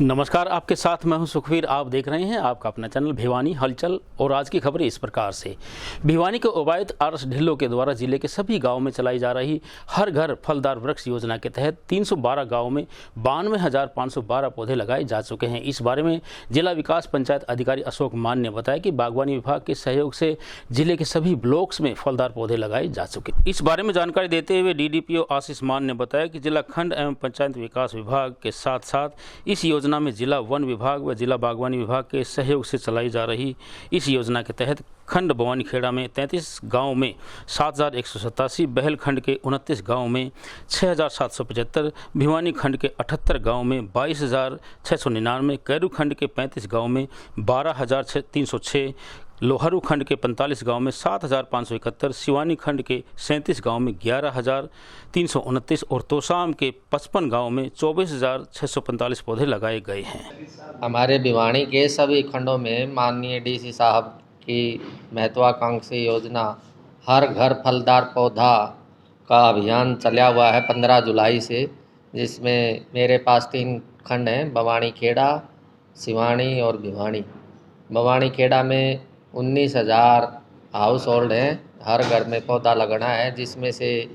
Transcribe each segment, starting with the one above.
नमस्कार, आपके साथ मैं हूं सुखवीर। आप देख रहे हैं आपका अपना चैनल भिवानी हलचल। और आज की खबरें इस प्रकार से। भिवानी के उपायुक्त आर.एस. ढिल्लों के द्वारा जिले के सभी गांवों में चलाई जा रही हर घर फलदार वृक्ष योजना के तहत 312 गांवों में 92,512 पौधे लगाए जा चुके हैं। इस बारे में जिला विकास पंचायत अधिकारी अशोक मान ने बताया कि बागवानी विभाग के सहयोग से जिले के सभी ब्लॉक्स में फलदार पौधे लगाए जा चुके। इस बारे में जानकारी देते हुए DDPO आशीष मान ने बताया कि जिला खंड एवं पंचायत विकास विभाग के साथ साथ इस योजना में जिला वन विभाग व जिला बागवानी विभाग के सहयोग से चलाई जा रही इस योजना के तहत खंड भवानीखेड़ा में 33 गांवों में 7,187, बहल खंड के 29 गांवों में 6,775, भिवानी खंड के 78 गांवों में 22,699, कैरू खंड के 35 गांवों में 12,306, लोहारू खंड के 45 गांव में 7,571, सिवानी खंड के 37 गांव में 11,329 और तोशाम के 55 गांव में 24,645 पौधे लगाए गए हैं। हमारे भिवानी के सभी खंडों में माननीय DC साहब की महत्वाकांक्षी योजना हर घर फलदार पौधा का अभियान चला हुआ है 15 जुलाई से, जिसमें मेरे पास 3 खंड हैं, भवानीखेड़ा, सिवानी और भिवानी। भवानीखेड़ा में 19,000 हाउस होल्ड हैं, हर घर में पौधा लगाना है, जिसमें से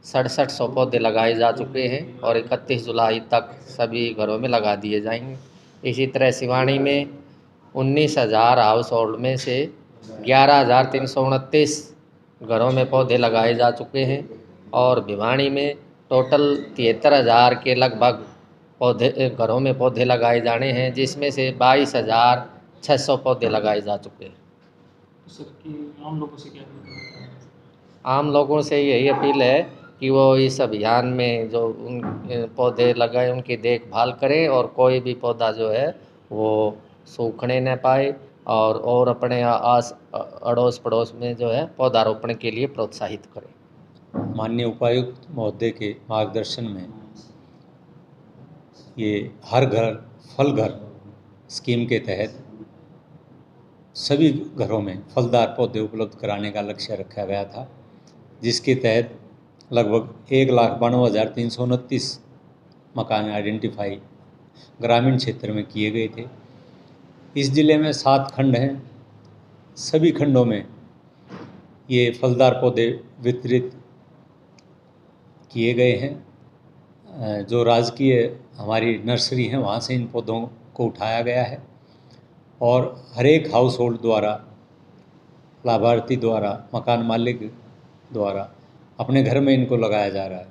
6700 पौधे लगाए जा चुके हैं और 31 जुलाई तक सभी घरों में लगा दिए जाएंगे। इसी तरह सिवानी में 19,000 हाउस होल्ड में से 11,329 घरों में पौधे लगाए जा चुके हैं और भिवानी में टोटल 73,000 के लगभग पौधे घरों में पौधे लगाए जाने हैं, जिसमें से 22,600 पौधे लगाए जा चुके हैं। आम लोगों से क्या है? आम लोगों से यही अपील है कि वो इस अभियान में जो उन पौधे लगाए उनकी देखभाल करें और कोई भी पौधा जो है वो सूखने न पाए और अपने आस अड़ोस पड़ोस में जो है पौधारोपण के लिए प्रोत्साहित करें। माननीय उपायुक्त महोदय के मार्गदर्शन में ये हर घर फल घर स्कीम के तहत सभी घरों में फलदार पौधे उपलब्ध कराने का लक्ष्य रखा गया था, जिसके तहत लगभग 1,92,329 मकान आइडेंटिफाई ग्रामीण क्षेत्र में किए गए थे। इस ज़िले में 7 खंड हैं, सभी खंडों में ये फलदार पौधे वितरित किए गए हैं। जो राजकीय हमारी नर्सरी हैं वहाँ से इन पौधों को उठाया गया है और हर एक हाउस होल्ड द्वारा, लाभार्थी द्वारा, मकान मालिक द्वारा अपने घर में इनको लगाया जा रहा है।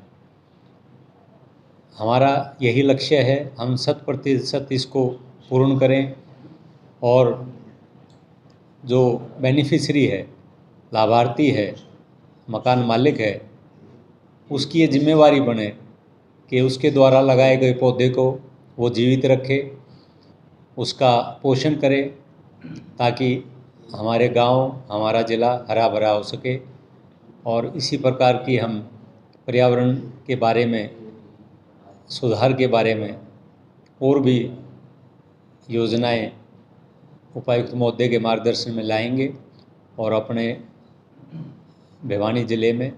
हमारा यही लक्ष्य है, हम 100% इसको पूर्ण करें और जो बेनिफिशरी है, लाभार्थी है, मकान मालिक है, उसकी ये जिम्मेवारी बने कि उसके द्वारा लगाए गए पौधे को वो जीवित रखे, उसका पोषण करें, ताकि हमारे गांव, हमारा ज़िला हरा भरा हो सके। और इसी प्रकार की हम पर्यावरण के बारे में, सुधार के बारे में और भी योजनाएं उपायुक्त महोदय के मार्गदर्शन में लाएंगे और अपने भिवानी ज़िले में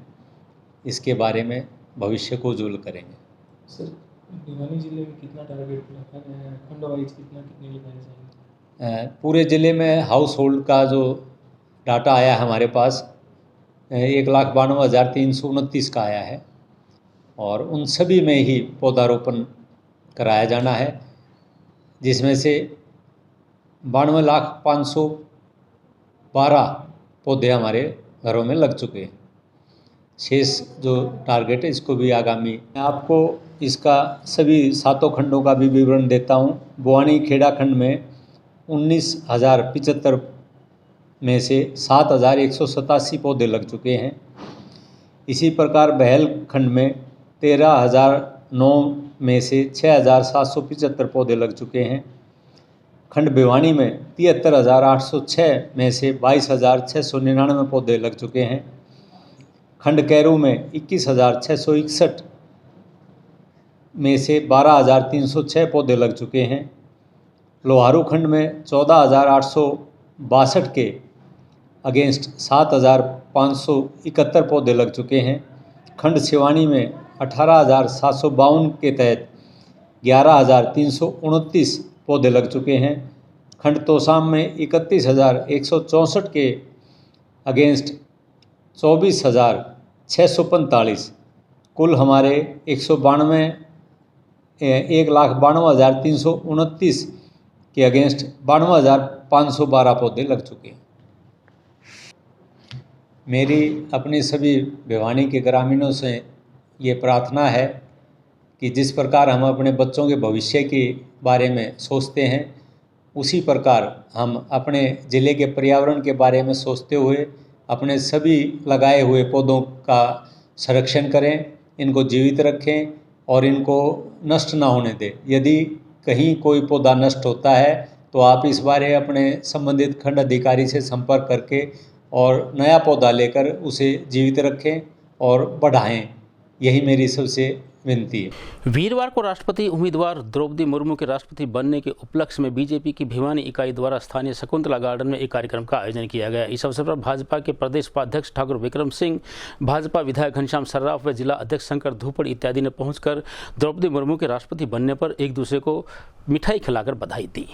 इसके बारे में भविष्य को उज्ज्वल करेंगे। सर, भिवानी ज़िले में कितना टारगेट रखा है, खंड वाइज कितने लगाए जाएंगे? पूरे ज़िले में हाउस होल्ड का जो डाटा आया हमारे पास 1,92,329 का आया है और उन सभी में ही पौधारोपण कराया जाना है, जिसमें से 92,512 पौधे हमारे घरों में लग चुके हैं। शेष जो टारगेट है इसको भी आगामी, मैं आपको इसका सभी 7 खंडों का भी विवरण देता हूँ। भवानीखेड़ा खंड में 19,075 में से 7,187 पौधे लग चुके हैं। इसी प्रकार बहल खंड में 13,009 में से 6,775 पौधे लग चुके हैं। खंड भिवानी में 73,806 में से 22,699 पौधे लग चुके हैं। खंड कैरू में 21,661 में से 12,306 पौधे लग चुके हैं। लोहारू खंड में 14,862 के अगेंस्ट 7,571 पौधे लग चुके हैं। खंड सिवानी में 18,752 के तहत 11,329 पौधे लग चुके हैं। खंड तोसाम में 31,164 के अगेंस्ट 24,645, कुल हमारे 1,92,329 के अगेंस्ट 92,512 पौधे लग चुके हैं। मेरी अपने सभी भिवानी के ग्रामीणों से ये प्रार्थना है कि जिस प्रकार हम अपने बच्चों के भविष्य के बारे में सोचते हैं, उसी प्रकार हम अपने ज़िले के पर्यावरण के बारे में सोचते हुए अपने सभी लगाए हुए पौधों का संरक्षण करें, इनको जीवित रखें और इनको नष्ट ना होने दें। यदि कहीं कोई पौधा नष्ट होता है तो आप इस बारे अपने संबंधित खंड अधिकारी से संपर्क करके और नया पौधा लेकर उसे जीवित रखें और बढ़ाएं। यही मेरी सबसे विनती है। वीरवार को राष्ट्रपति उम्मीदवार द्रौपदी मुर्मू के राष्ट्रपति बनने के उपलक्ष्य में बीजेपी की भिवानी इकाई द्वारा स्थानीय शकुंतला गार्डन में एक कार्यक्रम का आयोजन किया गया। इस अवसर पर भाजपा के प्रदेश उपाध्यक्ष ठाकुर विक्रम सिंह, भाजपा विधायक घनश्याम सर्राफ व जिला अध्यक्ष शंकर धूपड़ इत्यादि ने पहुंचकर द्रौपदी मुर्मू के राष्ट्रपति बनने पर एक दूसरे को मिठाई खिलाकर बधाई दी।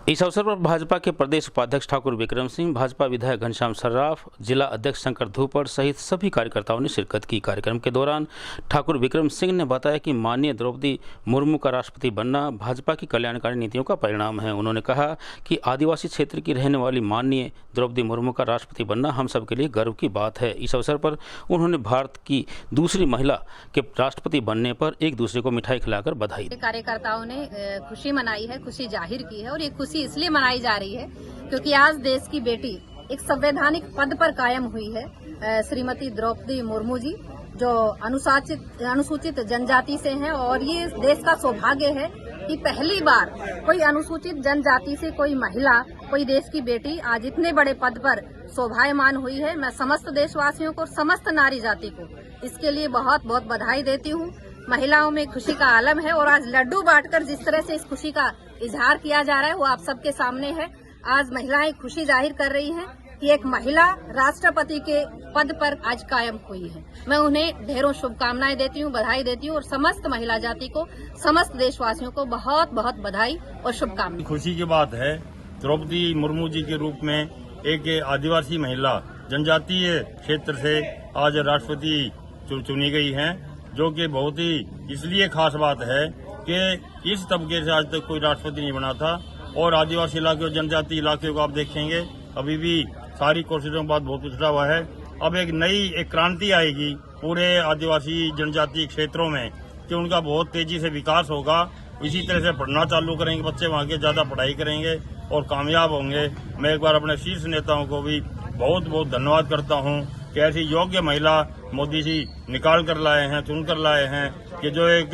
इस अवसर पर भाजपा के प्रदेश उपाध्यक्ष ठाकुर विक्रम सिंह, भाजपा विधायक घनश्याम सर्राफ, जिला अध्यक्ष शंकर धूपड़ सहित सभी कार्यकर्ताओं ने शिरकत की। कार्यक्रम के दौरान ठाकुर विक्रम सिंह ने बताया कि माननीय द्रौपदी मुर्मू का राष्ट्रपति बनना भाजपा की कल्याणकारी नीतियों का परिणाम है। उन्होंने कहा कि आदिवासी क्षेत्र की रहने वाली माननीय द्रौपदी मुर्मू का राष्ट्रपति बनना हम सबके लिए गर्व की बात है। इस अवसर पर उन्होंने भारत की दूसरी महिला के राष्ट्रपति बनने पर एक दूसरे को मिठाई खिलाकर बधाई दी। कार्यकर्ताओं ने खुशी मनाई है, खुशी जाहिर की है और ये खुशी इसलिए मनाई जा रही है क्योंकि आज देश की बेटी एक संवैधानिक पद पर कायम हुई है। श्रीमती द्रौपदी मुर्मू जी जो अनुसूचित जनजाति से हैं और ये देश का सौभाग्य है कि पहली बार कोई अनुसूचित जनजाति से कोई महिला, कोई देश की बेटी आज इतने बड़े पद पर शोभायमान हुई है। मैं समस्त देशवासियों को, समस्त नारी जाति को इसके लिए बहुत बहुत बधाई देती हूँ। महिलाओं में खुशी का आलम है और आज लड्डू बांटकर जिस तरह से इस खुशी का इजहार किया जा रहा है वो आप सबके सामने है। आज महिलाएं खुशी जाहिर कर रही हैं कि एक महिला राष्ट्रपति के पद पर आज कायम हुई है। मैं उन्हें ढेरों शुभकामनाएं देती हूं, बधाई देती हूं और समस्त महिला जाति को, समस्त देशवासियों को बहुत बहुत बधाई और शुभकामनाएं। खुशी की बात है द्रौपदी मुर्मू जी के रूप में एक आदिवासी महिला जनजातीय क्षेत्र से आज राष्ट्रपति चुनी गई हैं, जो कि बहुत ही इसलिए खास बात है कि इस तबके से आज तक कोई राष्ट्रपति नहीं बना था। और आदिवासी इलाके और जनजाति इलाके को आप देखेंगे अभी भी सारी कोशिशों के बाद बहुत पिछड़ा हुआ है। अब एक क्रांति आएगी पूरे आदिवासी जनजाति क्षेत्रों में कि उनका बहुत तेजी से विकास होगा। इसी तरह से पढ़ना चालू करेंगे बच्चे, वहाँ के ज्यादा पढ़ाई करेंगे और कामयाब होंगे। मैं एक बार अपने शीर्ष नेताओं को भी बहुत बहुत धन्यवाद करता हूँ कि ऐसी योग्य महिला मोदी जी निकाल कर लाए हैं, चुन कर लाए हैं कि जो एक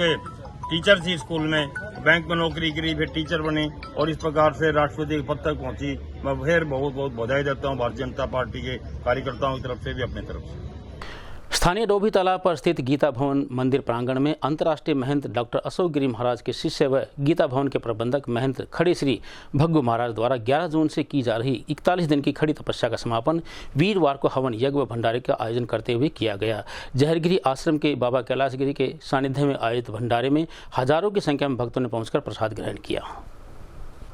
टीचर थी स्कूल में, बैंक में नौकरी करी, फिर टीचर बनी और इस प्रकार से राष्ट्रपति के पद तक पहुंची। मैं फिर बहुत बहुत बधाई देता हूं भारतीय जनता पार्टी के कार्यकर्ताओं की तरफ से भी, अपनी तरफ से। स्थानीय डोभी तालाब पर स्थित गीता भवन मंदिर प्रांगण में अंतर्राष्ट्रीय महंत डॉक्टर अशोक गिरी महाराज के शिष्य व गीता भवन के प्रबंधक महंत खड़े श्री भग्गू महाराज द्वारा 11 जून से की जा रही 41 दिन की खड़ी तपस्या का समापन वीरवार को हवन यज्ञ व भंडारे का आयोजन करते हुए किया गया। जहरगिरी आश्रम के बाबा कैलाश गिरी के सानिध्य में आयोजित भंडारे में हजारों की संख्या में भक्तों ने पहुंचकर प्रसाद ग्रहण किया।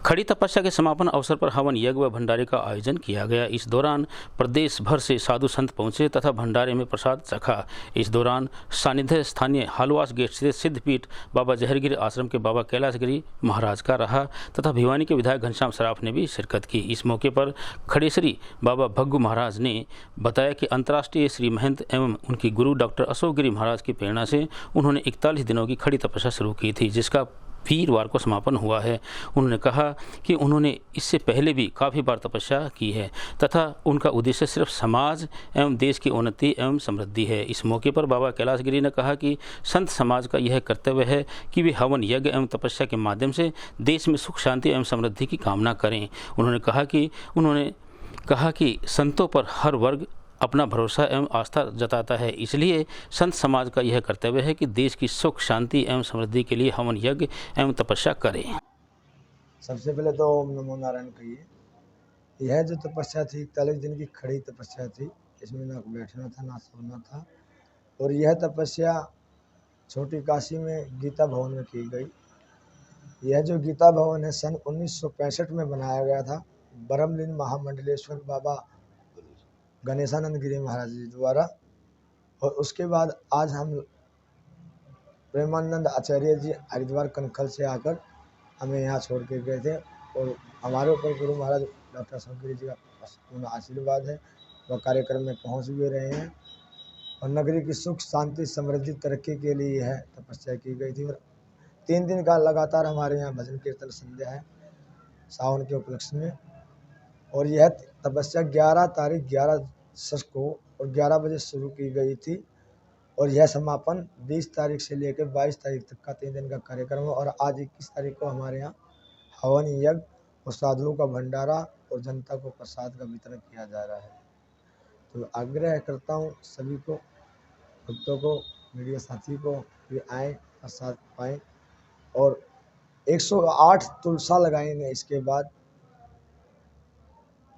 खड़ी तपस्या के समापन अवसर पर हवन यज्ञ व भंडारे का आयोजन किया गया। इस दौरान प्रदेश भर से साधु संत पहुंचे तथा भंडारे में प्रसाद चखा। इस दौरान सानिध्य स्थानीय हालवास गेट स्थित सिद्धपीठ बाबा जहरगिरी आश्रम के बाबा कैलाश गिरी महाराज का रहा तथा भिवानी के विधायक घनश्याम सर्राफ ने भी शिरकत की। इस मौके पर खड़े श्री बाबा भग्गू महाराज ने बताया कि अंतर्राष्ट्रीय श्री महंत एवं उनकी गुरु डॉक्टर अशोक गिरी महाराज की प्रेरणा से उन्होंने 41 दिनों की खड़ी तपस्या शुरू की थी, जिसका वीरवार को समापन हुआ है। उन्होंने कहा कि उन्होंने इससे पहले भी काफ़ी बार तपस्या की है तथा उनका उद्देश्य सिर्फ समाज एवं देश की उन्नति एवं समृद्धि है। इस मौके पर बाबा कैलाश गिरी ने कहा कि संत समाज का यह कर्तव्य है कि वे हवन यज्ञ एवं तपस्या के माध्यम से देश में सुख शांति एवं समृद्धि की कामना करें। उन्होंने कहा कि संतों पर हर वर्ग अपना भरोसा एवं आस्था जताता है, इसलिए संत समाज का यह कर्तव्य है कि देश की सुख शांति एवं समृद्धि के लिए हवन यज्ञ एवं तपस्या करें। सबसे पहले तो ओम नमो नारायण कहिए। यह जो तपस्या थी 41 दिन की खड़ी तपस्या थी, इसमें ना बैठना था ना सोना था। और यह तपस्या छोटी काशी में गीता भवन में की गई। यह जो गीता भवन है सन 1965 में बनाया गया था ब्रह्मलीन महामंडलेश्वर बाबा गणेशानंद गिरी महाराज जी द्वारा। और उसके बाद आज हम प्रेमानंद आचार्य जी हरिद्वार कनखल से आकर हमें यहाँ छोड़ के गए थे और हमारे ऊपर गुरु महाराज डॉक्टर शंकर जी का पूर्ण आशीर्वाद है। वह कार्यक्रम में पहुँच भी रहे हैं और नगरी की सुख शांति समृद्धि तरक्की के लिए यह तपस्या की गई थी। और 3 दिन का लगातार हमारे यहाँ भजन कीर्तन संध्या है सावन के उपलक्ष्य में। और यह तपस्या 11 तारीख 11 को और 11 बजे शुरू की गई थी और यह समापन 20 तारीख से लेकर 22 तारीख तक का 3 दिन का कार्यक्रम है। और आज 21 तारीख को हमारे यहाँ हवन यज्ञ और साधुओं का भंडारा और जनता को प्रसाद का वितरण किया जा रहा है। तो आग्रह करता हूँ सभी को, भक्तों को, मीडिया साथी को कि आएँ, प्रसाद पाएँ। और 108 तुलसा लगाएंगे। इसके बाद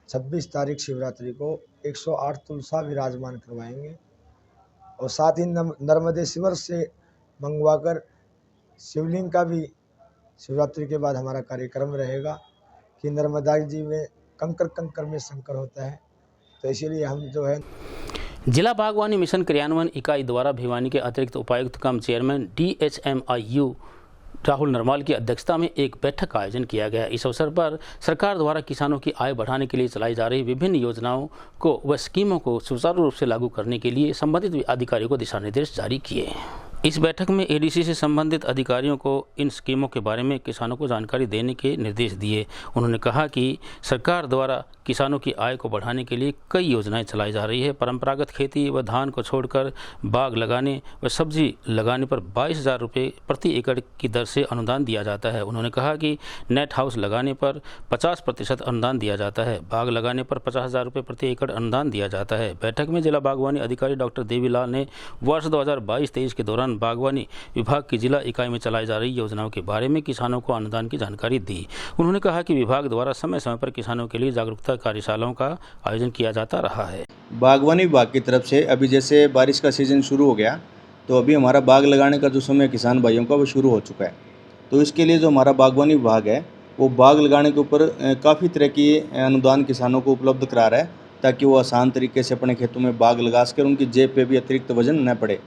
26 तारीख शिवरात्रि को 108 तुलसा विराजमान करवाएंगे और साथ ही नर्मदेश्वर से मंगवाकर शिवलिंग का भी शिवरात्रि के बाद हमारा कार्यक्रम रहेगा कि नर्मदा जी में कंकर में शंकर होता है। तो इसीलिए हम जो है जिला बागवानी मिशन क्रियान्वयन इकाई द्वारा भिवानी के अतिरिक्त उपायुक्त कम चेयरमैन DHMIU राहुल नरवाल की अध्यक्षता में एक बैठक का आयोजन किया गया। इस अवसर पर सरकार द्वारा किसानों की आय बढ़ाने के लिए चलाई जा रही विभिन्न योजनाओं को व स्कीमों को सुचारू रूप से लागू करने के लिए संबंधित अधिकारियों को दिशा निर्देश जारी किए। इस बैठक में ADC से संबंधित अधिकारियों को इन स्कीमों के बारे में किसानों को जानकारी देने के निर्देश दिए। उन्होंने कहा कि सरकार द्वारा किसानों की आय को बढ़ाने के लिए कई योजनाएं चलाई जा रही है। परंपरागत खेती व धान को छोड़कर बाग लगाने व सब्जी लगाने पर 22,000 रुपये प्रति एकड़ की दर से अनुदान दिया जाता है। उन्होंने कहा कि नेट हाउस लगाने पर 50% अनुदान दिया जाता है। बाग लगाने पर 50,000 रुपये प्रति एकड़ अनुदान दिया जाता है। बैठक में जिला बागवानी अधिकारी डॉक्टर देवीलाल ने वर्ष 2022-23 के दौरान बागवानी विभाग की जिला इकाई में चलाई जा रही योजनाओं के बारे में किसानों को अनुदान की जानकारी दी। उन्होंने कहा कि विभाग द्वारा समय समय पर किसानों के लिए जागरूकता कार्यशालाओं का आयोजन किया जाता रहा है। बागवानी विभाग की तरफ से अभी जैसे बारिश का सीज़न शुरू हो गया तो अभी हमारा बाग लगाने का जो समय किसान भाइयों का वो शुरू हो चुका है। तो इसके लिए जो हमारा बागवानी विभाग है वो बाग लगाने के ऊपर काफ़ी तरह की अनुदान किसानों को उपलब्ध करा रहा है ताकि वो आसान तरीके से अपने खेतों में बाग लगा सकर उनकी जेब पे भी अतिरिक्त वजन न पड़े।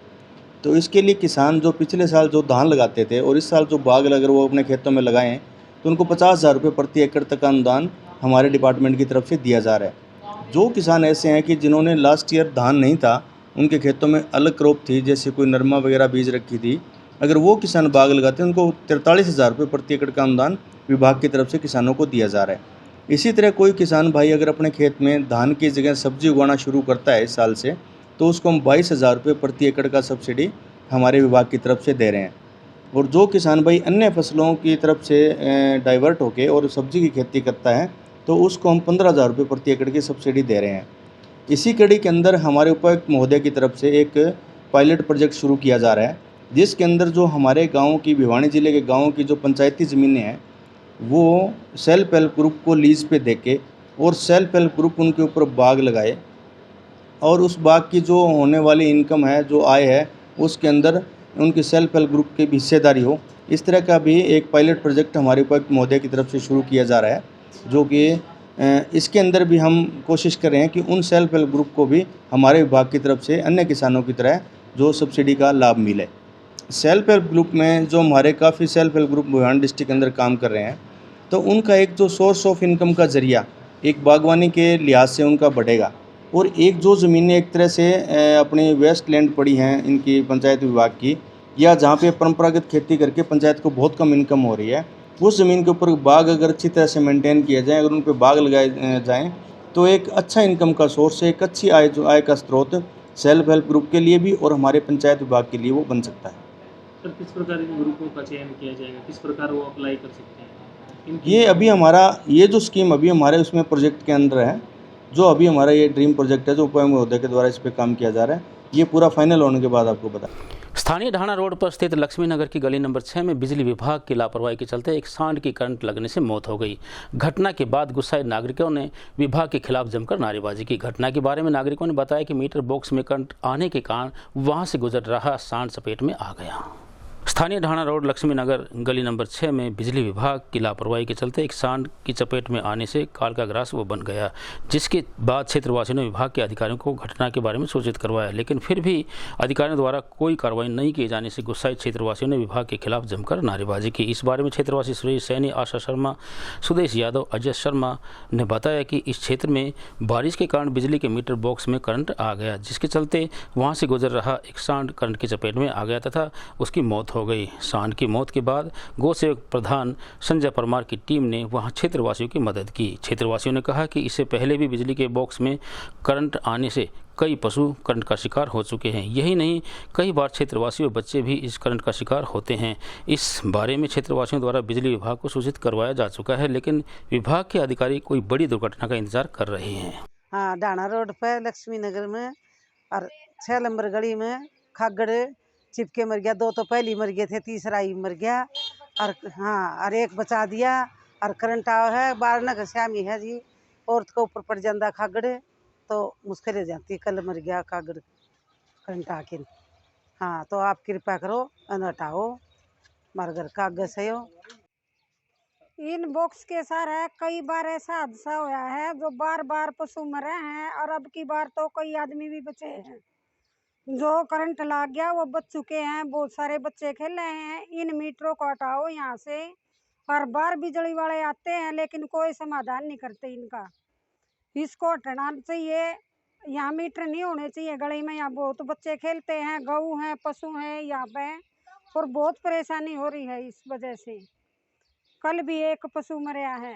तो इसके लिए किसान जो पिछले साल जो धान लगाते थे और इस साल जो बाग अगर वो अपने खेतों में लगाएं तो उनको 50,000 रुपये प्रति एकड़ तक का अनुदान हमारे डिपार्टमेंट की तरफ से दिया जा रहा है। जो किसान ऐसे हैं कि जिन्होंने लास्ट ईयर धान नहीं था, उनके खेतों में अलग क्रॉप थी, जैसे कोई नरमा वगैरह बीज रखी थी, अगर वो किसान बाग लगाते हैं उनको 43,000 रुपये प्रति एकड़ का अनुदान विभाग की तरफ से किसानों को दिया जा रहा है। इसी तरह कोई किसान भाई अगर अपने खेत में धान की जगह सब्जी उगाना शुरू करता है इस साल से, तो उसको हम 22,000 रुपये प्रति एकड़ का सब्सिडी हमारे विभाग की तरफ से दे रहे हैं। और जो किसान भाई अन्य फसलों की तरफ से डाइवर्ट होके और सब्जी की खेती करता है तो उसको हम 15,000 रुपये प्रति एकड़ की सब्सिडी दे रहे हैं। इसी कड़ी के अंदर हमारे उपायुक्त महोदय की तरफ से एक पायलट प्रोजेक्ट शुरू किया जा रहा है, जिसके अंदर जो हमारे गाँव की भिवानी ज़िले के गाँव की जो पंचायती ज़मीनें हैं वो सेल्फ हेल्प ग्रुप को लीज़ पे देके और सेल्फ हेल्प ग्रुप उनके ऊपर बाग लगाए और उस बाग की जो होने वाली इनकम है, जो आय है, उसके अंदर उनकी सेल्फ हेल्प ग्रुप की भी हिस्सेदारी हो। इस तरह का भी एक पायलट प्रोजेक्ट हमारे उपायुक्त महोदय की तरफ से शुरू किया जा रहा है, जो कि इसके अंदर भी हम कोशिश कर रहे हैं कि उन सेल्फ हेल्प ग्रुप को भी हमारे विभाग की तरफ से अन्य किसानों की तरह जो सब्सिडी का लाभ मिले। सेल्फ हेल्प ग्रुप में जो हमारे काफ़ी self help group Bhiwani district के अंदर काम कर रहे हैं, तो उनका एक जो सोर्स ऑफ इनकम का ज़रिया एक बागवानी के लिहाज से उनका बढ़ेगा। और एक जो ज़मीनें एक तरह से अपनी वेस्ट लैंड पड़ी हैं इनकी पंचायत विभाग की, या जहाँ पे परंपरागत खेती करके पंचायत को बहुत कम इनकम हो रही है, उस ज़मीन के ऊपर बाग अगर अच्छी तरह से मेंटेन किया जाए, अगर उन पर बाग लगाए जाएँ तो एक अच्छा इनकम का सोर्स, एक अच्छी आय का स्रोत सेल्फ हेल्प ग्रुप के लिए भी और हमारे पंचायत विभाग के लिए वो बन सकता है। सर, किस प्रकार के ग्रुपों का चयन किया जाएगा, किस प्रकार वो अप्लाई कर सकते हैं? ये अभी हमारा ये जो स्कीम अभी हमारे उसमें प्रोजेक्ट के अंदर है, जो अभी हमारा ये ड्रीम प्रोजेक्ट है जो उपायुक्त महोदय के द्वारा इस पर काम किया जा रहा है, ये पूरा फाइनल होने के बाद आपको बता। स्थानीय ढाणा रोड पर स्थित लक्ष्मी नगर की गली नंबर 6 में बिजली विभाग की लापरवाही के चलते एक सांड की करंट लगने से मौत हो गई। घटना के बाद गुस्साए नागरिकों ने विभाग के खिलाफ जमकर नारेबाजी की। घटना के बारे में नागरिकों ने बताया कि मीटर बॉक्स में करंट आने के कारण वहां से गुजर रहा सांड चपेट में आ गया। स्थानीय ढाणा रोड लक्ष्मी नगर गली नंबर 6 में बिजली विभाग की लापरवाही के चलते एक सांड की चपेट में आने से कालकाग्रास वो बन गया, जिसके बाद क्षेत्रवासियों ने विभाग के अधिकारियों को घटना के बारे में सूचित करवाया, लेकिन फिर भी अधिकारियों द्वारा कोई कार्रवाई नहीं किए जाने से गुस्साए क्षेत्रवासियों ने विभाग के खिलाफ जमकर नारेबाजी की। इस बारे में क्षेत्रवासी सुरेश सैनी, आशा शर्मा, सुदेश यादव, अजय शर्मा ने बताया कि इस क्षेत्र में बारिश के कारण बिजली के मीटर बॉक्स में करंट आ गया, जिसके चलते वहां से गुजर रहा एक सांड करंट की चपेट में आ गया तथा उसकी मौत हो गई। सांड की मौत के बाद गौ सेवक प्रधान संजय परमार की टीम ने वहां क्षेत्रवासियों की मदद की। क्षेत्रवासियों ने कहा कि इससे पहले भी बिजली के बॉक्स में करंट आने से कई पशु करंट का शिकार हो चुके हैं। यही नहीं, कई बार क्षेत्रवासी और बच्चे भी इस करंट का शिकार होते हैं। इस बारे में क्षेत्रवासियों द्वारा बिजली विभाग को सूचित करवाया जा चुका है, लेकिन विभाग के अधिकारी कोई बड़ी दुर्घटना का इंतजार कर रहे हैं। हाँ, ढाणा रोड पर लक्ष्मी नगर में और 6 नंबर गली में खागड़ चिपके मर गया। 2 तो पहले मर गए थे, तीसरा ही मर गया। और हाँ, और एक बचा दिया। और करंट आया है, 12 का श्यामी है जी, औरत को ऊपर पड़ जाता खागड़ तो मुश्किल हो जाती। कल मर गया खागड़ करंट आके। हाँ, तो आप कृपा करो हटाओ, हमारे घर का आगे से हो। इन बॉक्स के सार है, कई बार ऐसा हादसा होया है जो बार बार पशु मरे हैं, और अब की बार तो कई आदमी भी बचे हैं। जो करंट लग गया वो बच चुके हैं, बहुत सारे बच्चे खेल रहे हैं। इन मीटरों को हटाओ यहाँ से। हर बार बिजली वाले आते हैं लेकिन कोई समाधान नहीं करते इनका। इसको हटाना चाहिए। यहाँ मीटर नहीं होने चाहिए गली में। यहाँ बहुत बच्चे खेलते हैं, गऊ हैं, पशु हैं यहाँ पे, और बहुत परेशानी हो रही है इस वजह से। कल भी एक पशु मरा है।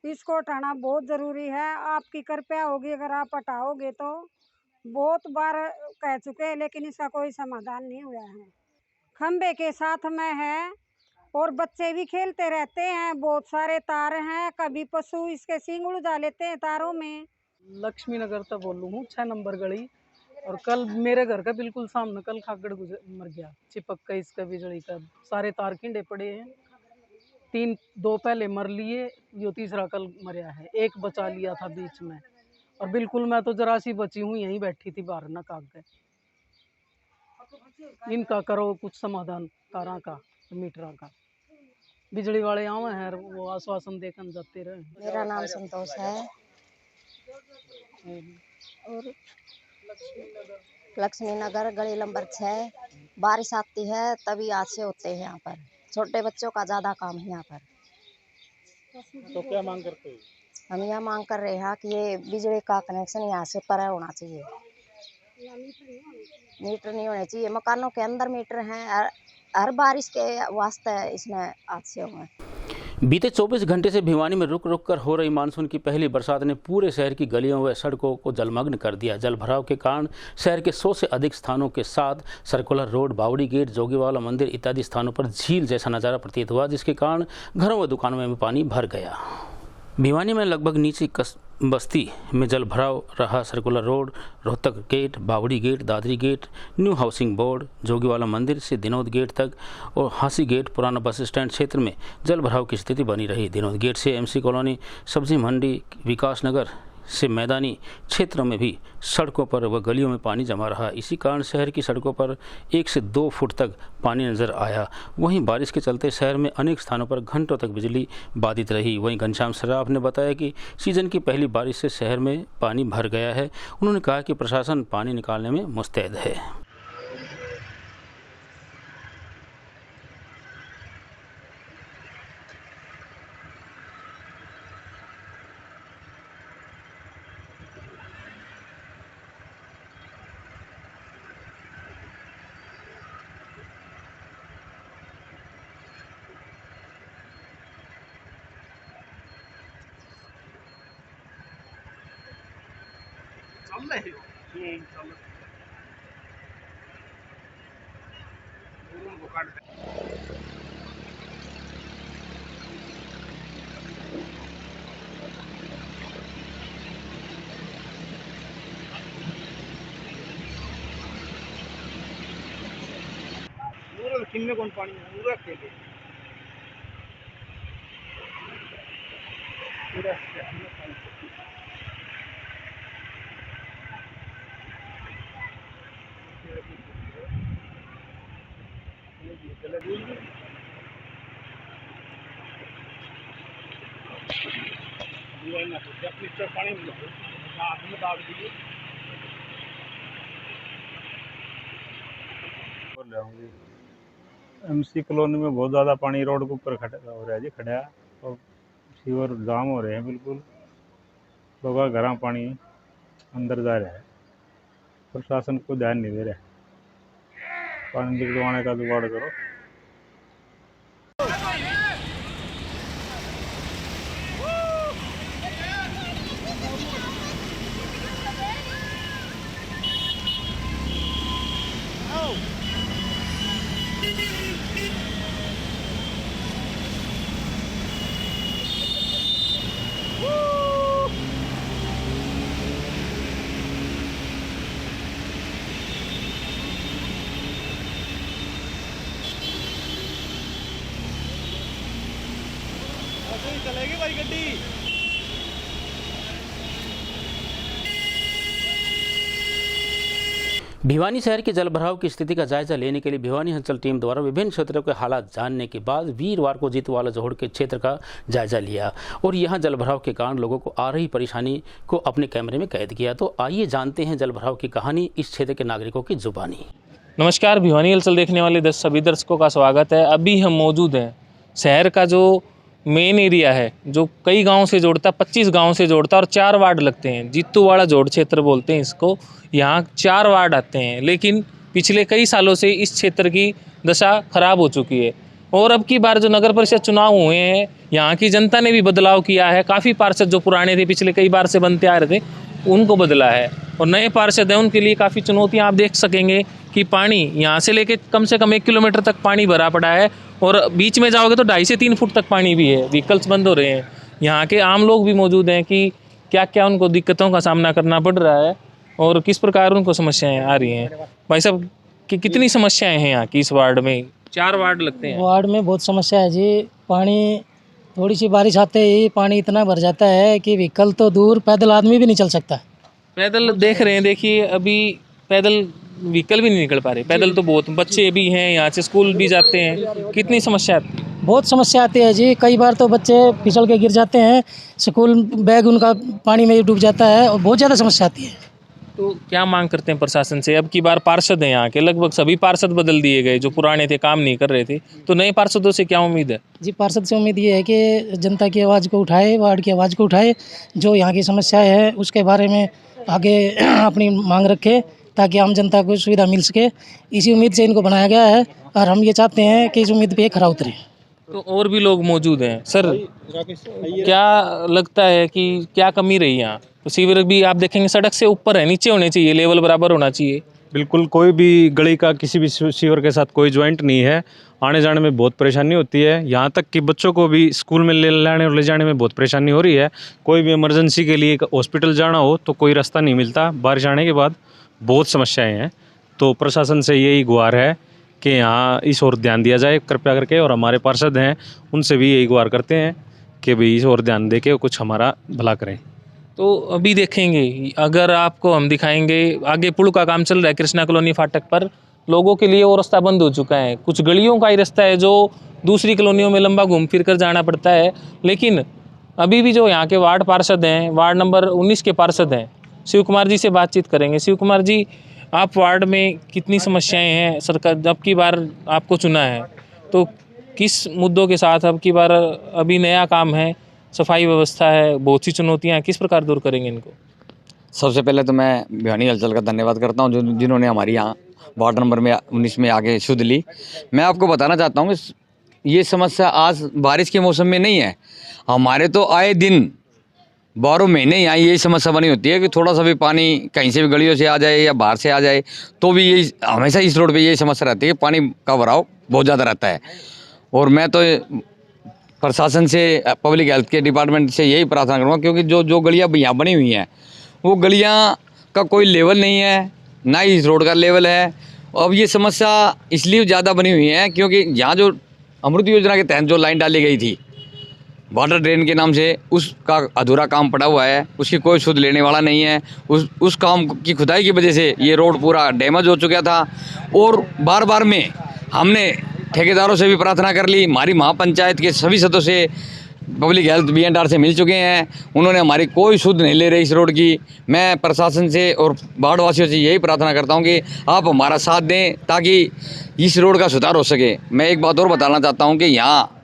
इसको हटाना बहुत ज़रूरी है। आपकी कृपया होगी अगर आप हटाओगे तो। बहुत बार कह चुके हैं लेकिन इसका कोई समाधान नहीं हुआ है। खंबे के साथ में है और बच्चे भी खेलते रहते हैं। बहुत सारे तार हैं, कभी पशु इसके सींग उलझा लेते हैं तारों में। लक्ष्मी नगर तक बोलूँ हूँ, 6 नंबर गली। और कल मेरे घर का बिल्कुल सामने कल खागड़ मर गया, चिपक का इसका बिजली का। सारे तार खिंडे पड़े हैं। 2 पहले मर लिए, यो तीसरा कल मरा है। एक बचा लिया था बीच में, और बिल्कुल मैं तो जरा सी बची हूँ, यहीं बैठी थी बाहर ना कागज। इनका करो कुछ समाधान, तारा का, मीटरा का। बिजली वाले आवे हैं, वो आश्वासन देकर जाते रहे। मेरा नाम संतोष है और लक्ष्मी नगर गली नंबर 6। बारिश आती है तभी हादसे होते हैं यहाँ पर। छोटे बच्चों का ज़्यादा काम है यहाँ पर। तो क्या मांग करते हो? हम यह मांग कर रहे हैं कि ये बिजली का कनेक्शन यहाँ से पर होना चाहिए। मीटर नहीं होने चाहिए। मकानों के अंदर मीटर हैं, हर बारिश के वास्ते इसमें हादसे हुए। बीते 24 घंटे से भिवानी में रुक रुक कर हो रही मानसून की पहली बरसात ने पूरे शहर की गलियों व सड़कों को जलमग्न कर दिया। जल भराव के कारण शहर के 100 से अधिक स्थानों के साथ सर्कुलर रोड, बावड़ी गेट, जोगीवाला मंदिर इत्यादि स्थानों पर झील जैसा नज़ारा प्रतीत हुआ, जिसके कारण घरों व दुकानों में पानी भर गया। भिवानी में लगभग नीची बस्ती में जल भराव रहा। Circular road, Rohtak gate, Bawri gate, Dadri gate, new housing board, Jogiwala मंदिर से दिनोद गेट तक और हांसी गेट, पुराना बस स्टैंड क्षेत्र में जल भराव की स्थिति बनी रही। दिनोद गेट से एमसी कॉलोनी, सब्जी मंडी, विकास नगर से मैदानी क्षेत्रों में भी सड़कों पर व गलियों में पानी जमा रहा। इसी कारण शहर की सड़कों पर 1 से 2 फुट तक पानी नजर आया। वहीं बारिश के चलते शहर में अनेक स्थानों पर घंटों तक बिजली बाधित रही। वहीं घनश्याम सराफ ने बताया कि सीजन की पहली बारिश से शहर में पानी भर गया है। उन्होंने कहा कि प्रशासन पानी निकालने में मुस्तैद है। में कौन पानी पूरा खेले पूरा एमसी कॉलोनी में बहुत ज़्यादा पानी रोड के ऊपर खड़ा हो रहा है जी, खड़ा है और सीवर जाम हो रहे हैं बिल्कुल। लोगों का घर पानी अंदर जा रहा है, प्रशासन को ध्यान नहीं दे रहा है। पानी दिलवाने का जुगाड़ करो। चलेगी भाई गड्डी। भिवानी शहर के जलभराव की स्थिति का जायजा लेने के लिए भिवानी हलचल टीम द्वारा विभिन्न क्षेत्रों के हालात जानने के बाद वीरवार को जीतवाला जोहड़ के क्षेत्र का जायजा लिया और यहां जलभराव के कारण लोगों को आ रही परेशानी को अपने कैमरे में कैद किया। तो आइए जानते हैं जलभराव की कहानी इस क्षेत्र के नागरिकों की जुबानी। नमस्कार, भिवानी हलचल देखने वाले सभी दर्शकों का स्वागत है। अभी हम मौजूद हैं शहर का जो मेन एरिया है, जो कई गांव से जोड़ता, 25 गांव से जोड़ता और 4 वार्ड लगते हैं। जीतूवाड़ा जोड़ क्षेत्र बोलते हैं इसको। यहाँ 4 वार्ड आते हैं, लेकिन पिछले कई सालों से इस क्षेत्र की दशा खराब हो चुकी है। और अब की बार जो नगर परिषद चुनाव हुए हैं, यहाँ की जनता ने भी बदलाव किया है। काफ़ी पार्षद जो पुराने थे, पिछले कई बार से बनते आ रहे थे, उनको बदला है और नए पार्षद हैं, उनके लिए काफ़ी चुनौतियाँ आप देख सकेंगे कि पानी यहाँ से लेके कम से कम 1 किलोमीटर तक पानी भरा पड़ा है और बीच में जाओगे तो 2.5 से 3 फुट तक पानी भी है। व्हीकल्स बंद हो रहे हैं। यहाँ के आम लोग भी मौजूद हैं कि क्या क्या उनको दिक्कतों का सामना करना पड़ रहा है और किस प्रकार उनको समस्याएं आ रही हैं। भाई साहब, कि कितनी समस्याएं हैं यहाँ की इस वार्ड में? 4 वार्ड लगते हैं। वार्ड में बहुत समस्या है जी। पानी थोड़ी सी बारिश आते ही पानी इतना भर जाता है कि व्हीकल तो दूर, पैदल आदमी भी नहीं चल सकता। पैदल देख रहे हैं, देखिए अभी पैदल व्हीकल भी नहीं निकल पा रहे। पैदल तो बहुत, बच्चे भी हैं, यहाँ से स्कूल भी जाते हैं। कितनी समस्या आती है? बहुत समस्या आती है जी। कई बार तो बच्चे फिसल के गिर जाते हैं, स्कूल बैग उनका पानी में डूब जाता है और बहुत ज़्यादा समस्या आती है। तो क्या मांग करते हैं प्रशासन से? अब की बार पार्षद हैं यहाँ के, लगभग सभी पार्षद बदल दिए गए, जो पुराने थे काम नहीं कर रहे थे। तो नए पार्षदों से क्या उम्मीद है? जी, पार्षद से उम्मीद ये है कि जनता की आवाज़ को उठाए, वार्ड की आवाज़ को उठाए, जो यहाँ की समस्याएं है उसके बारे में आगे अपनी मांग रखे ताकि आम जनता को सुविधा मिल सके। इसी उम्मीद से इनको बनाया गया है और हम ये चाहते हैं कि इस उम्मीद पे खरा उतरे। तो और भी लोग मौजूद हैं। सर, क्या लगता है कि क्या कमी रही यहाँ? तो सीवर भी आप देखेंगे सड़क से ऊपर है, नीचे होने चाहिए, लेवल बराबर होना चाहिए। बिल्कुल, कोई भी गली का किसी भी सीवर के साथ कोई ज्वाइंट नहीं है। आने जाने में बहुत परेशानी होती है। यहाँ तक कि बच्चों को भी स्कूल में लाने और ले जाने में बहुत परेशानी हो रही है। कोई भी इमरजेंसी के लिए हॉस्पिटल जाना हो तो कोई रास्ता नहीं मिलता। बारिश आने के बाद बहुत समस्याएं हैं। तो प्रशासन से यही गुहार है कि यहाँ इस ओर ध्यान दिया जाए कृपया करके, और हमारे पार्षद हैं उनसे भी यही गुहार करते हैं कि भाई इस ओर ध्यान दे के कुछ हमारा भला करें। तो अभी देखेंगे, अगर आपको हम दिखाएंगे, आगे पुल का काम चल रहा है कृष्णा कॉलोनी फाटक पर। लोगों के लिए वो रास्ता बंद हो चुका है। कुछ गलियों का ही रास्ता है जो दूसरी कॉलोनियों में लंबा घूम फिर कर जाना पड़ता है। लेकिन अभी भी जो यहाँ के वार्ड पार्षद हैं, वार्ड नंबर 19 के पार्षद हैं, शिव कुमार जी से बातचीत करेंगे। शिव कुमार जी, आप वार्ड में कितनी समस्याएं हैं? सरकार अब की बार आपको चुना है तो किस मुद्दों के साथ अब की बार, अभी नया काम है, सफाई व्यवस्था है, बहुत सी चुनौतियां हैं, किस प्रकार दूर करेंगे इनको? सबसे पहले तो मैं भिवानी हलचल का धन्यवाद करता हूं जिन्होंने हमारी यहाँ वार्ड नंबर में 19 में आके शुद्ध ली। मैं आपको बताना चाहता हूँ कि ये समस्या आज बारिश के मौसम में नहीं है। हमारे तो आए दिन 12 महीने यहाँ यही समस्या बनी होती है कि थोड़ा सा भी पानी कहीं से भी गलियों से आ जाए या बाहर से आ जाए तो भी यही हमेशा इस रोड पे यही समस्या रहती है कि पानी का भराव बहुत ज़्यादा रहता है। और मैं तो प्रशासन से, पब्लिक हेल्थ के डिपार्टमेंट से यही प्रार्थना करूँगा, क्योंकि जो गलियाँ यहाँ बनी हुई हैं वो गलियाँ का कोई लेवल नहीं है, ना ही इस रोड का लेवल है। अब ये समस्या इसलिए ज़्यादा बनी हुई है क्योंकि यहाँ जो अमृत योजना के तहत जो लाइन डाली गई थी वाटर ड्रेन के नाम से, उसका अधूरा काम पड़ा हुआ है, उसकी कोई सुध लेने वाला नहीं है। उस काम की खुदाई की वजह से ये रोड पूरा डैमेज हो चुका था और बार बार में हमने ठेकेदारों से भी प्रार्थना कर ली, हमारी महापंचायत के सभी सदस्यों से, पब्लिक हेल्थ BNR से मिल चुके हैं, उन्होंने हमारी कोई सुध नहीं ले रही इस रोड की। मैं प्रशासन से और वार्ड वासियों से यही प्रार्थना करता हूं कि आप हमारा साथ दें ताकि इस रोड का सुधार हो सके। मैं एक बात और बताना चाहता हूं कि यहाँ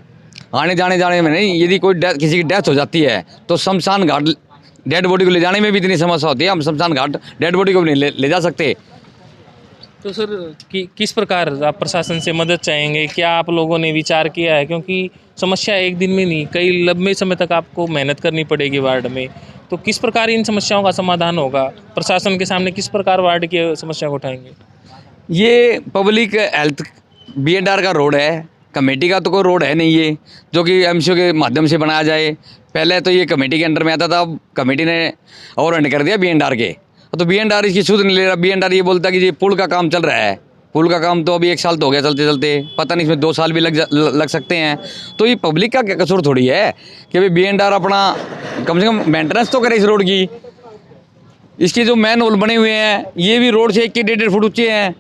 आने जाने में नहीं, यदि कोई किसी की डेथ हो जाती है तो शमशान घाट डेड बॉडी को ले जाने में भी इतनी समस्या होती है, हम शमशान घाट डेड बॉडी को भी नहीं ले जा सकते। तो सर किस प्रकार आप प्रशासन से मदद चाहेंगे? क्या आप लोगों ने विचार किया है? क्योंकि समस्या एक दिन में नहीं, कई लंबे समय तक आपको मेहनत करनी पड़ेगी वार्ड में, तो किस प्रकार इन समस्याओं का समाधान होगा? प्रशासन के सामने किस प्रकार वार्ड की समस्या को उठाएंगे? ये पब्लिक हेल्थ BNR का रोड है, कमेटी का तो कोई रोड है नहीं ये, जो कि MCO के माध्यम से बनाया जाए। पहले तो ये कमेटी के अंडर में आता था, अब कमेटी ने ओवरहैंड कर दिया BNR के, तो BNR इसकी सुध नहीं ले रहा। BNR ये बोलता है कि ये पुल का काम चल रहा है, पुल का काम तो अभी 1 साल तो हो गया चलते चलते, पता नहीं इसमें 2 साल भी लग सकते हैं। तो ये पब्लिक का क्या कसूर थोड़ी है कि भाई BNR अपना कम से कम मेंटेनेंस तो करे इस रोड की। इसके जो मैन होल बने हुए हैं ये भी रोड से 1-1.5 फुट ऊँचे हैं,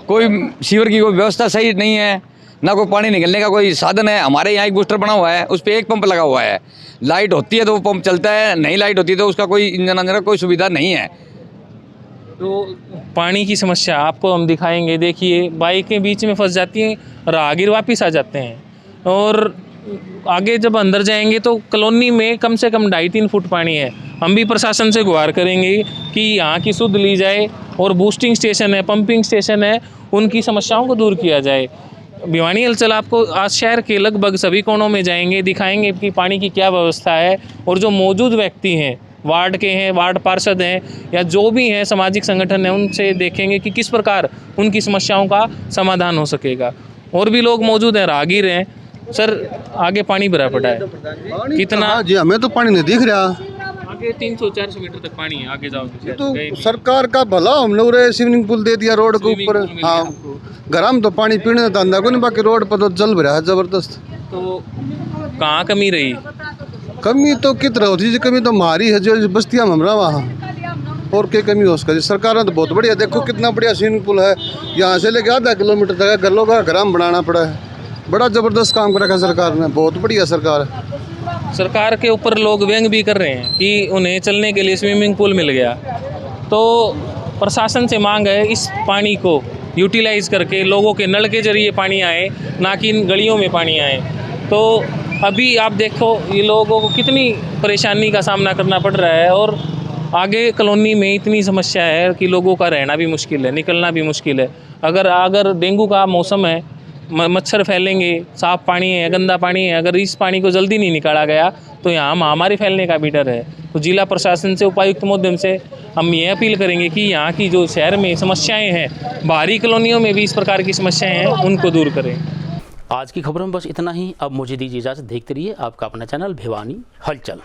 कोई सीवर की कोई व्यवस्था सही नहीं है, ना कोई पानी निकलने का कोई साधन है। हमारे यहाँ एक बूस्टर बना हुआ है, उस पर 1 पंप लगा हुआ है, लाइट होती है तो वो पंप चलता है, नहीं लाइट होती है तो उसका कोई इंजन अंजन का कोई सुविधा नहीं है। तो पानी की समस्या आपको हम दिखाएंगे। देखिए बाइकें बीच में फंस जाती हैं, राहगीर वापस आ जाते हैं, और आगे जब अंदर जाएंगे तो कॉलोनी में कम से कम 2.5-3 फुट पानी है। हम भी प्रशासन से गुहार करेंगे कि यहाँ की सुध ली जाए और बूस्टिंग स्टेशन है, पंपिंग स्टेशन है, उनकी समस्याओं को दूर किया जाए। भिवानी हलचल आपको आज शहर के लगभग सभी कोनों में जाएंगे, दिखाएंगे कि पानी की क्या व्यवस्था है, और जो मौजूद व्यक्ति हैं, वार्ड के हैं, वार्ड पार्षद हैं, या जो भी हैं सामाजिक संगठन हैं, उनसे देखेंगे कि किस प्रकार उनकी समस्याओं का समाधान हो सकेगा। और भी लोग मौजूद हैं, राहगीर हैं। सर आगे पानी भरा पड़ा है, कितना? जी हमें तो पानी नहीं दिख रहा, आगे 300-400 मीटर तक पानी है, आगे जाओगे तो सरकार का भला, हम लोग स्विमिंग पूल दे दिया रोड के ऊपर। हाँ, घर में तो पानी पीने का धंधा को नहीं, बाकी रोड पर तो जल भरा है जबरदस्त। तो कहाँ कमी रही? कमी तो कितना होती है, कमी तो हमारी है जो बस्तियाँ में हमरा वहाँ, और क्या कमी हो उसका। सरकार ने तो बहुत बढ़िया, देखो कितना बढ़िया स्विमिंग पूल है, यहाँ से लेके आधा किलोमीटर तक गलों का ग्राम बनाना पड़ा है। बड़ा जबरदस्त काम कर रखा सरकार ने, बहुत बढ़िया सरकार है। सरकार के ऊपर लोग व्यंग भी कर रहे हैं कि उन्हें चलने के लिए स्विमिंग पूल मिल गया। तो प्रशासन से मांग है इस पानी को यूटिलाइज करके लोगों के नल के जरिए पानी आए, ना कि इन गलियों में पानी आए। तो अभी आप देखो ये लोगों को कितनी परेशानी का सामना करना पड़ रहा है, और आगे कॉलोनी में इतनी समस्या है कि लोगों का रहना भी मुश्किल है, निकलना भी मुश्किल है। अगर डेंगू का मौसम है, मच्छर फैलेंगे, साफ पानी है, गंदा पानी है, अगर इस पानी को जल्दी नहीं निकाला गया तो यहाँ महामारी फैलने का भी डर है। तो जिला प्रशासन से, उपायुक्त माध्यम से हम ये अपील करेंगे कि यहाँ की जो शहर में समस्याएं हैं, बाहरी कॉलोनियों में भी इस प्रकार की समस्याएं हैं, उनको दूर करें। आज की खबरों में बस इतना ही। अब मुझे दीजिए इजाज़त। देखते रहिए आपका अपना चैनल भिवानी हलचल।